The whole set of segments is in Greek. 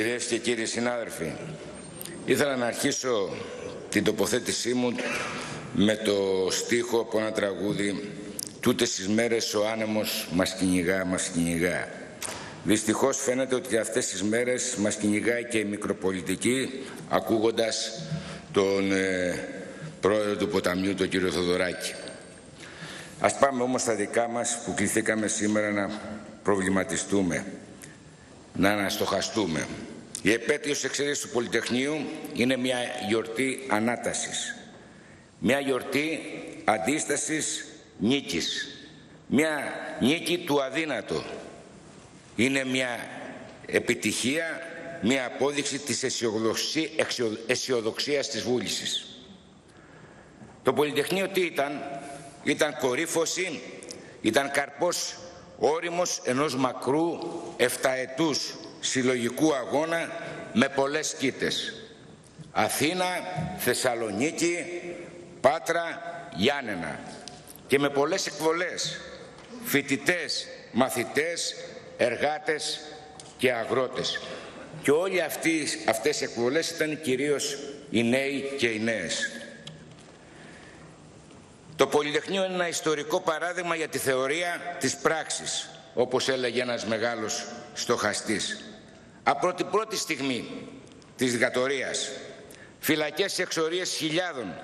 Κυρίες και κύριοι συνάδελφοι, ήθελα να αρχίσω την τοποθέτησή μου με το στίχο από ένα τραγούδι «Τούτες τις μέρες ο άνεμος μας κυνηγά, μας κυνηγά». Δυστυχώς φαίνεται ότι αυτές τις μέρες μας κυνηγάει και η μικροπολιτική, ακούγοντας τον πρόεδρο του ποταμιού, τον κύριο Θοδωράκη. Ας πάμε όμως στα δικά μας που κληθήκαμε σήμερα να προβληματιστούμε, να αναστοχαστούμε. Η επέτειος εξέλιξης του Πολυτεχνείου είναι μια γιορτή ανάτασης, μια γιορτή αντίστασης νίκης, μια νίκη του αδύνατου. Είναι μια επιτυχία, μια απόδειξη της αισιοδοξίας της βούλησης. Το Πολυτεχνείο τι ήταν? Ήταν κορύφωση, ήταν καρπός όριμος ενός μακρού 7ετούς συλλογικού αγώνα με πολλές σκήτες. Αθήνα, Θεσσαλονίκη, Πάτρα, Γιάννενα και με πολλές εκβολές, φοιτητές, μαθητές, εργάτες και αγρότες. Και όλοι αυτές οι εκβολές ήταν κυρίως οι νέοι και οι νέες. Το Πολυτεχνείο είναι ένα ιστορικό παράδειγμα για τη θεωρία της πράξης, όπως έλεγε ένας μεγάλος στοχαστής. Από την πρώτη στιγμή της δικτατορίας, φυλακές και εξορίες χιλιάδων,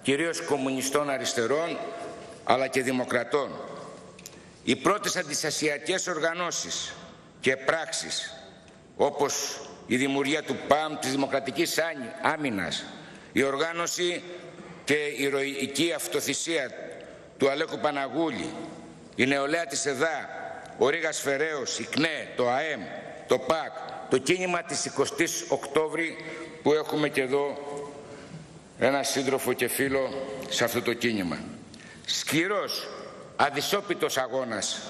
κυρίως κομμουνιστών αριστερών, αλλά και δημοκρατών. Οι πρώτες αντιστασιακές οργανώσεις και πράξεις, όπως η δημιουργία του ΠΑΜ, της Δημοκρατικής Άμυνας, η οργάνωση και η ηρωική αυτοθυσία του Αλέκου Παναγούλη, η νεολαία της ΕΔΑ, ο Ρήγας Φεραίος, η ΚΝΕ, το ΑΕΜ, το ΠΑΚ, το κίνημα της 20ης Οκτώβρη, που έχουμε και εδώ ένα σύντροφο και φίλο σε αυτό το κίνημα. Σκληρός, αδυσόπιτος αγώνας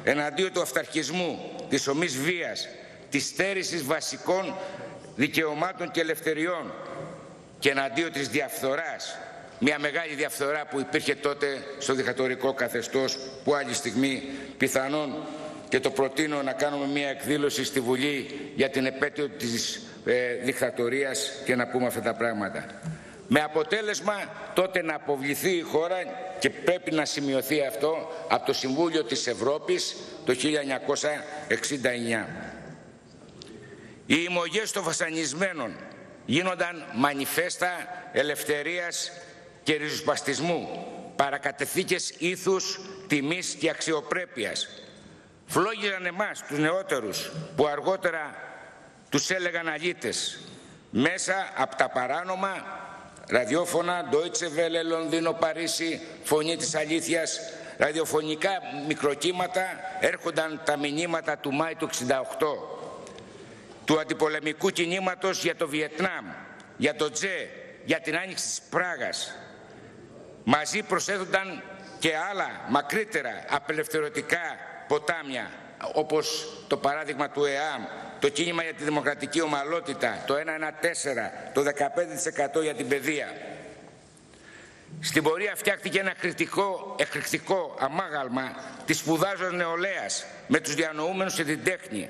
εναντίον του αυταρχισμού, της ομής βίας, της στέρησης βασικών δικαιωμάτων και ελευθεριών και εναντίον της διαφθοράς. Μια μεγάλη διαφθορά που υπήρχε τότε στο δικτατορικό καθεστώς, που άλλη στιγμή πιθανόν και το προτείνω να κάνουμε μια εκδήλωση στη Βουλή για την επέτειο της δικτατορίας και να πούμε αυτά τα πράγματα. Με αποτέλεσμα τότε να αποβληθεί η χώρα, και πρέπει να σημειωθεί αυτό, από το Συμβούλιο της Ευρώπης το 1969. Οι ημωγές των βασανισμένων γίνονταν μανιφέστα ελευθερίας και ριζοσπαστισμού, παρακατεθήκες ήθους, τιμής και αξιοπρέπειας. Φλόγγιζαν εμάς, τους νεότερους, που αργότερα τους έλεγαν αλήτες, μέσα από τα παράνομα ραδιόφωνα, Deutsche Welle, Λονδίνο, Παρίσι, Φωνή της Αλήθειας, ραδιοφωνικά μικροκύματα, έρχονταν τα μηνύματα του Μάη του 1968, του αντιπολεμικού κινήματος για το Βιετνάμ, για το Τζε, για την άνοιξη της Πράγας. Μαζί προσέδονταν και άλλα μακρύτερα απελευθερωτικά ποτάμια, όπως το παράδειγμα του ΕΑΜ, το κίνημα για τη δημοκρατική ομαλότητα, το 114, το 15% για την παιδεία. Στην πορεία φτιάχτηκε ένα εκρηκτικό αμάγαλμα της σπουδάζοντας νεολαίας με τους διανοούμενους σε την τέχνη.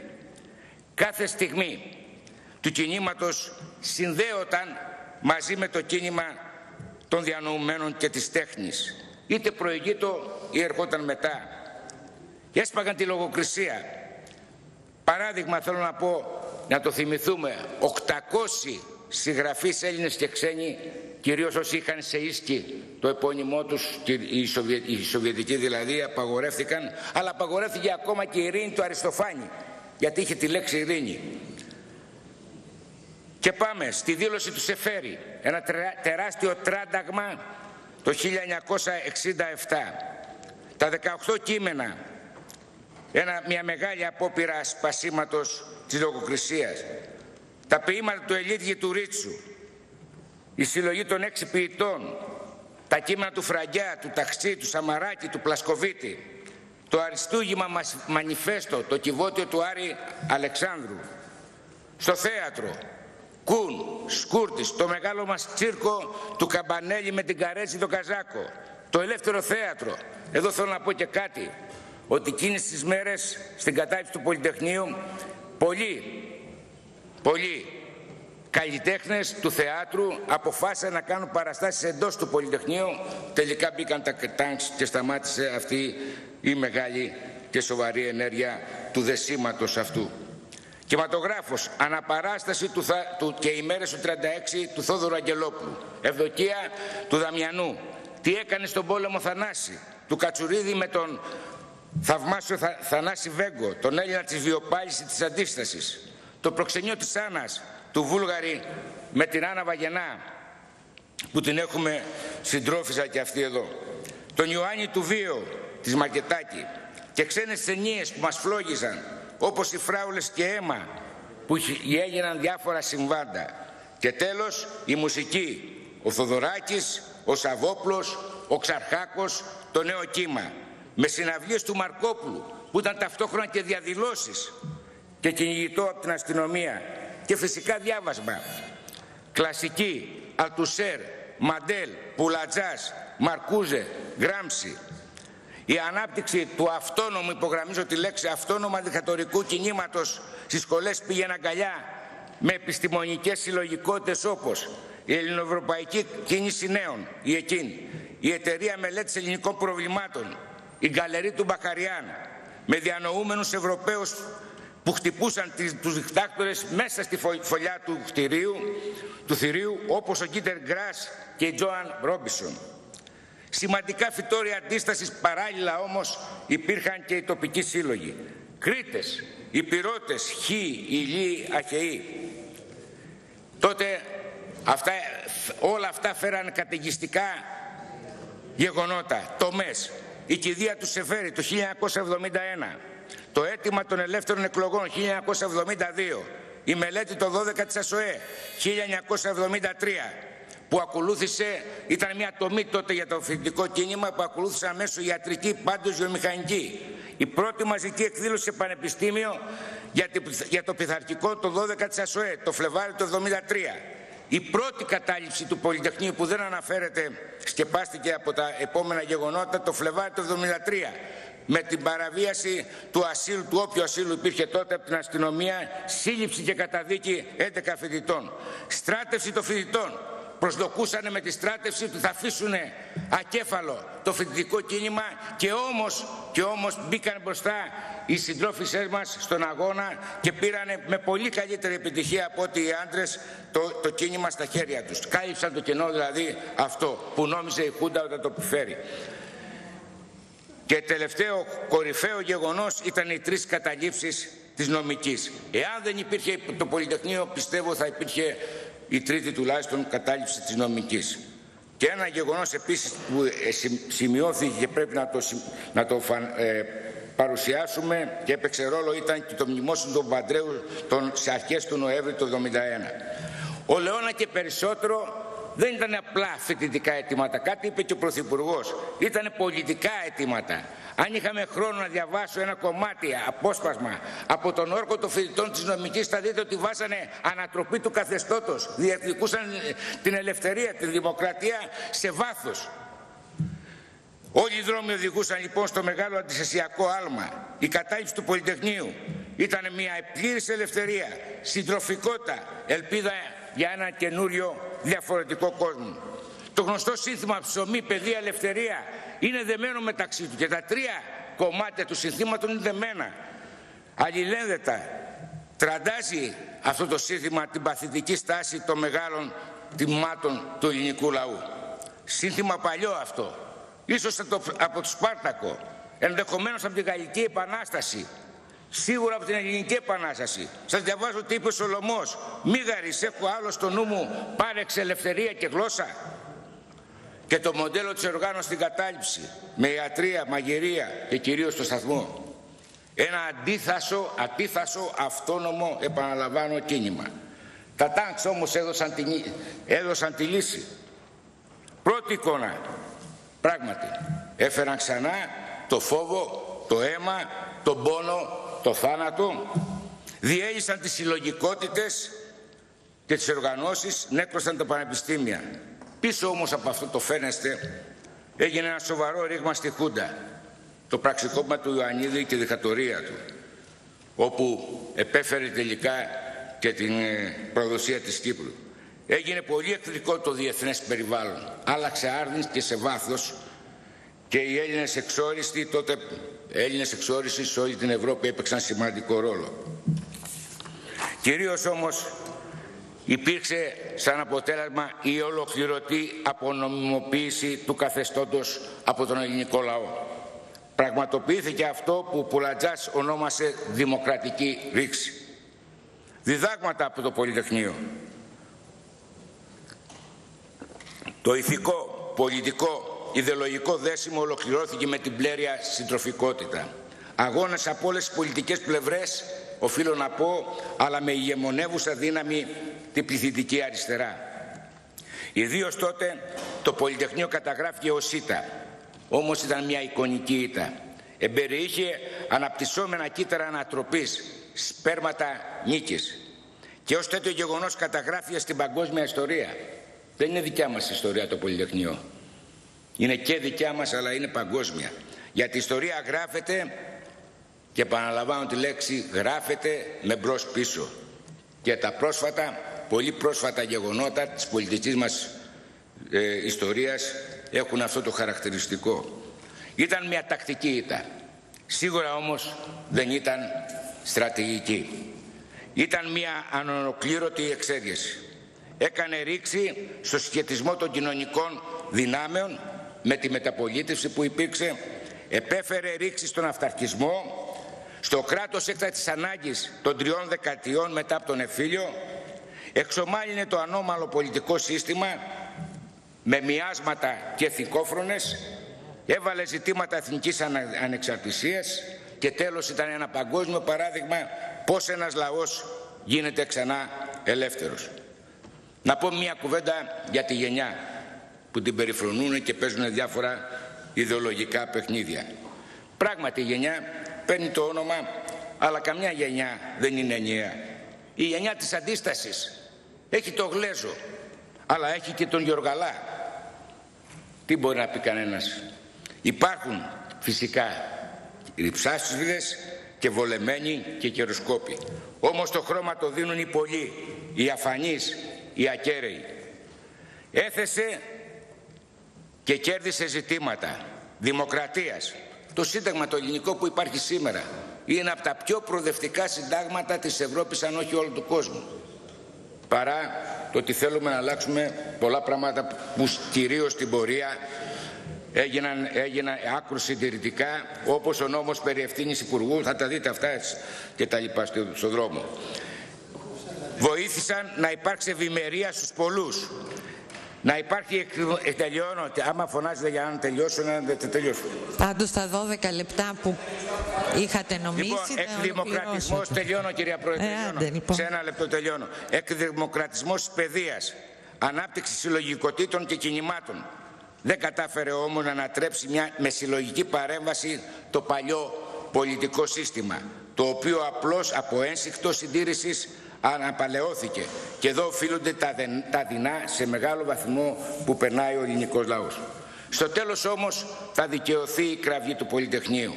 Κάθε στιγμή του κινήματος συνδέονταν μαζί με το κίνημα των διανοουμένων και της τέχνης. Είτε προηγείτο ή ερχόταν μετά. Και έσπαγαν τη λογοκρισία. Παράδειγμα θέλω να πω, να το θυμηθούμε, 800 συγγραφείς Έλληνες και ξένοι, κυρίως όσοι είχαν σε ίσκι το επώνυμό τους, οι Σοβιετικοί δηλαδή, απαγορεύτηκαν, αλλά απαγορεύτηκε ακόμα και η ειρήνη του Αριστοφάνη, γιατί είχε τη λέξη ειρήνη. Και πάμε στη δήλωση του Σεφέρη, ένα τεράστιο τράνταγμα το 1967. Τα 18 κείμενα, μια μεγάλη απόπειρα σπασίματος της λογοκρισίας. Τα ποίηματα του Ελίτγη του Ρίτσου, η συλλογή των 6 ποιητών, τα κείμενα του Φραγκιά, του Ταξί, του Σαμαράκη, του Πλασκοβίτη, το αριστούγημα μανιφέστο, το κυβότιο του Άρη Αλεξάνδρου. Στο θέατρο, Κουν, Σκούρτης, το μεγάλο μας τσίρκο του Καμπανέλη με την Καρέτσι τον Καζάκο, το ελεύθερο θέατρο. Εδώ θέλω να πω και κάτι, ότι εκείνες τις μέρες στην κατάρτιση του Πολυτεχνείου πολλοί Πολλοί καλλιτέχνες του θεάτρου αποφάσισαν να κάνουν παραστάσεις εντός του Πολυτεχνείου. Τελικά μπήκαν τα τάγκς και σταμάτησε αυτή η μεγάλη και σοβαρή ενέργεια του δεσίματος αυτού. Κινηματογράφος, αναπαράσταση και οι μέρες του 36 του Θόδωρου Αγγελόπουλου. Ευδοκία του Δαμιανού. Τι έκανε στον πόλεμο Θανάση, του Κατσουρίδη με τον θαυμάσιο Θανάση Βέγκο, τον Έλληνα της βιοπάλησης της αντίστασης. Το προξενιό της Άννας, του Βούλγαρη με την Άννα Βαγενά, που την έχουμε συντρόφισσα και αυτή εδώ. Τον Ιωάννη του Βίο, της Μακετάκη. Και ξένες ταινίες που μας φλόγιζαν, όπως οι Φράουλες και Αίμα, που έγιναν διάφορα συμβάντα. Και τέλος η μουσική, ο Θοδωράκης, ο Σαββόπλος, ο Ξαρχάκος, το νέο κύμα. Με συναυλίες του Μαρκόπουλου, που ήταν ταυτόχρονα και διαδηλώσεις και κυνηγητό από την αστυνομία. Και φυσικά διάβασμα. Κλασική, Αλτουσέρ, Μαντέλ, Πουλατζάς, Μαρκούζε, Γκράμψη. Η ανάπτυξη του αυτόνομου, υπογραμμίζω τη λέξη αυτόνομου αντικτατορικού κινήματος στις σχολές πήγαινε αγκαλιά με επιστημονικές συλλογικότητες όπως η Ελληνοευρωπαϊκή Κίνηση Νέων, η ΕΚΙΝ, η Εταιρεία Μελέτης Ελληνικών Προβλημάτων, η Γκαλερί του Μπαχαριάν, με διανοούμενους Ευρωπαίους που χτυπούσαν τους δικτάκτορες μέσα στη φωλιά του θηρίου, όπως ο Κίτερ Γκράς και η Τζόαν Ρόμπισον. Σημαντικά φυτώρια αντίστασης, παράλληλα όμως υπήρχαν και οι τοπικοί σύλλογοι. Κρήτες, Υπηρώτες, Χ, Ηλί, Αχαιοί. Τότε όλα αυτά φέραν καταιγιστικά γεγονότα, τομές. Η κηδεία του Σεφέρη το 1971, το αίτημα των ελεύθερων εκλογών 1972, η μελέτη το 12 της ΑΣΟΕ 1973, που ακολούθησε, ήταν μια τομή τότε για το φοιτητικό κίνημα, που ακολούθησε αμέσως ιατρική, πάντως βιομηχανική. Η πρώτη μαζική εκδήλωση σε πανεπιστήμιο για το πειθαρχικό το 12 της ΑΣΟΕ, το Φλεβάρι το 1973. Η πρώτη κατάληψη του Πολυτεχνείου που δεν αναφέρεται, σκεπάστηκε από τα επόμενα γεγονότα, το Φλεβάρι το 1973. Με την παραβίαση του ασύλου, του όποιου ασύλου υπήρχε τότε από την αστυνομία, σύλληψη και καταδίκη 11 φοιτητών. Στράτευση των φοιτητών. Προσδοκούσαν με τη στράτευση ότι θα αφήσουν ακέφαλο το φοιτητικό κίνημα και όμως μπήκαν μπροστά οι συντρόφισσές μας στον αγώνα και πήραν με πολύ καλύτερη επιτυχία από ότι οι άντρες το κίνημα στα χέρια τους. Κάλυψαν το κενό δηλαδή αυτό που νόμιζε η Χούντα όταν το επιφέρει. Και τελευταίο κορυφαίο γεγονός ήταν οι 3 καταλήψεις της νομικής. Εάν δεν υπήρχε το Πολυτεχνείο, πιστεύω θα υπήρχε η τρίτη τουλάχιστον κατάληψη της νομικής. Και ένα γεγονός επίσης που σημειώθηκε και πρέπει να το παρουσιάσουμε και έπαιξε ρόλο ήταν και το μνημόσυνο του Παπανδρέου σε αρχές του Νοέμβρη του 1971. Ο Λεώνα και περισσότερο δεν ήταν απλά φοιτητικά αιτήματα, κάτι είπε και ο Πρωθυπουργός, ήταν πολιτικά αιτήματα. Αν είχαμε χρόνο να διαβάσω ένα κομμάτι, απόσπασμα από τον όρκο των φοιτητών της νομικής, θα δείτε ότι βάζανε ανατροπή του καθεστώτος, διεκδικούσαν την ελευθερία, τη δημοκρατία σε βάθος. Όλοι οι δρόμοι οδηγούσαν λοιπόν στο μεγάλο αντισεσιακό άλμα. Η κατάληψη του Πολυτεχνείου ήταν μια πλήρης ελευθερία, συντροφικότητα, ελπίδα για ένα καινούριο διαφορετικό κόσμο. Το γνωστό σύνθημα ψωμί, παιδεία, ελευθερία είναι δεμένο μεταξύ του και τα 3 κομμάτια του συνθήματος είναι δεμένα. Αλληλένδετα τραντάζει αυτό το σύνθημα την παθητική στάση των μεγάλων τιμάτων του ελληνικού λαού. Σύνθημα παλιό αυτό, ίσως από το Σπάρτακο, ενδεχομένως από την Γαλλική Επανάσταση, σίγουρα από την Ελληνική Επανάσταση. Σας διαβάζω τι είπε ο Σολωμός: «Μίγαρης, έχω άλλο στο νου μου, πάρεξε ελευθερία και γλώσσα». Και το μοντέλο της οργάνωσης στην κατάληψη, με ιατρία, μαγειρία και κυρίως το σταθμό. Ένα αντίθασο, αυτόνομο, επαναλαμβάνω, κίνημα. Τα τάγκς όμως έδωσαν τη λύση. Πρώτη εικόνα, πράγματι, έφεραν ξανά το φόβο, το αίμα, τον πόνο, το θάνατο, διέλυσαν τις συλλογικότητες και τις οργανώσεις, νέκρωσαν τα πανεπιστήμια. Πίσω όμως από αυτό το φαίνεστε έγινε ένα σοβαρό ρήγμα στη Χούντα, το πραξικόπημα του Ιωαννίδη και η δικτατορία του, όπου επέφερε τελικά και την προδοσία της Κύπρου. Έγινε πολύ εχθρικό το διεθνές περιβάλλον. Άλλαξε άρδιν και σε βάθος και οι Έλληνες εξόριστοι, τότε Έλληνες εξόριστοι σε όλη την Ευρώπη έπαιξαν σημαντικό ρόλο. Κυρίως όμως υπήρξε σαν αποτέλεσμα η ολοκληρωτή απονομιμοποίηση του καθεστώτος από τον ελληνικό λαό. Πραγματοποιήθηκε αυτό που Πουλατζάς ονόμασε δημοκρατική ρήξη. Διδάγματα από το Πολυτεχνείο. Το ηθικό, πολιτικό, ιδεολογικό δέσιμο ολοκληρώθηκε με την πλέρεια συντροφικότητα. Αγώνες από όλες τις πολιτικές πλευρές, οφείλω να πω, αλλά με ηγεμονεύουσα δύναμη την πληθυντική αριστερά. Ιδίως τότε το Πολυτεχνείο καταγράφηκε ως ήττα. Όμως ήταν μια εικονική ήττα. Εμπεριείχε αναπτυσσόμενα κύτταρα ανατροπής, σπέρματα νίκης. Και ως τέτοιο γεγονός καταγράφηκε στην παγκόσμια ιστορία. Δεν είναι δικιά μας ιστορία το Πολυτεχνείο. Είναι και δικιά μας, αλλά είναι παγκόσμια. Γιατί η ιστορία γράφεται, και επαναλαμβάνω τη λέξη, γράφεται με μπρος πίσω. Και τα πρόσφατα, πολύ πρόσφατα γεγονότα της πολιτικής μας ιστορίας έχουν αυτό το χαρακτηριστικό. Ήταν μια τακτική ήττα. Σίγουρα όμως δεν ήταν στρατηγική. Ήταν μια ανολοκλήρωτη εξέγερση. Έκανε ρήξη στο σχετισμό των κοινωνικών δυνάμεων με τη μεταπολίτευση που υπήρξε, επέφερε ρήξη στον αυταρχισμό, στο κράτος έκτακτης ανάγκης των 3 δεκαετιών μετά από τον εμφύλιο, εξομάλυνε το ανώμαλο πολιτικό σύστημα με μιάσματα και ηθικόφρονες, έβαλε ζητήματα εθνικής ανεξαρτησίας και τέλος ήταν ένα παγκόσμιο παράδειγμα πώς ένας λαός γίνεται ξανά ελεύθερος. Να πω μια κουβέντα για τη γενιά που την περιφρονούν και παίζουν διάφορα ιδεολογικά παιχνίδια. Πράγματι η γενιά παίρνει το όνομα, αλλά καμιά γενιά δεν είναι ενιαία. Η γενιά της αντίστασης έχει το Γλέζο, αλλά έχει και τον Γιοργαλά. Τι μπορεί να πει κανένας? Υπάρχουν φυσικά ρυψάσφυδες και βολεμένοι και καιροσκόποι. Όμως το χρώμα το δίνουν οι πολλοί, οι αφανείς, οι ακέραιοι. Έθεσε και κέρδισε ζητήματα δημοκρατίας. Το σύνταγμα το ελληνικό που υπάρχει σήμερα είναι από τα πιο προοδευτικά συντάγματα της Ευρώπης, αν όχι όλου του κόσμου. Παρά το ότι θέλουμε να αλλάξουμε πολλά πράγματα που κυρίως στην πορεία έγιναν άκρως συντηρητικά, όπως ο νόμος περί ευθύνης υπουργού, θα τα δείτε αυτά και τα λοιπά στον δρόμο. Βοήθησαν να υπάρξει ευημερία στους πολλούς. Να υπάρχει, τελειώνω, άμα φωνάζετε για να τελειώσω, να τελειώσω. Πάντως τα 12 λεπτά που είχατε νομίσει, λοιπόν, εκδημοκρατισμός, τελειώνω κυρία Πρόεδρε, λοιπόν. Σε ένα λεπτό τελειώνω. Εκδημοκρατισμός της παιδείας, ανάπτυξη συλλογικοτήτων και κινημάτων. Δεν κατάφερε όμως να ανατρέψει με συλλογική παρέμβαση το παλιό πολιτικό σύστημα, το οποίο απλώς από ένσυχτο συντήρησης αναπαλαιώθηκε. Και εδώ οφείλονται τα δεινά σε μεγάλο βαθμό που περνάει ο ελληνικός λαός. Στο τέλος όμως θα δικαιωθεί η κραυγή του Πολυτεχνείου,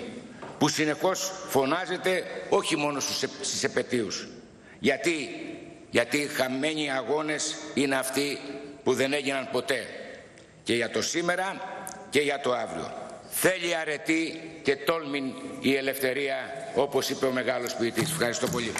που συνεχώς φωνάζεται όχι μόνο στις επετείους. Γιατί οι χαμένοι αγώνες είναι αυτοί που δεν έγιναν ποτέ. Και για το σήμερα και για το αύριο. Θέλει αρετή και τόλμη η ελευθερία, όπως είπε ο μεγάλος ποιητής. Ευχαριστώ πολύ.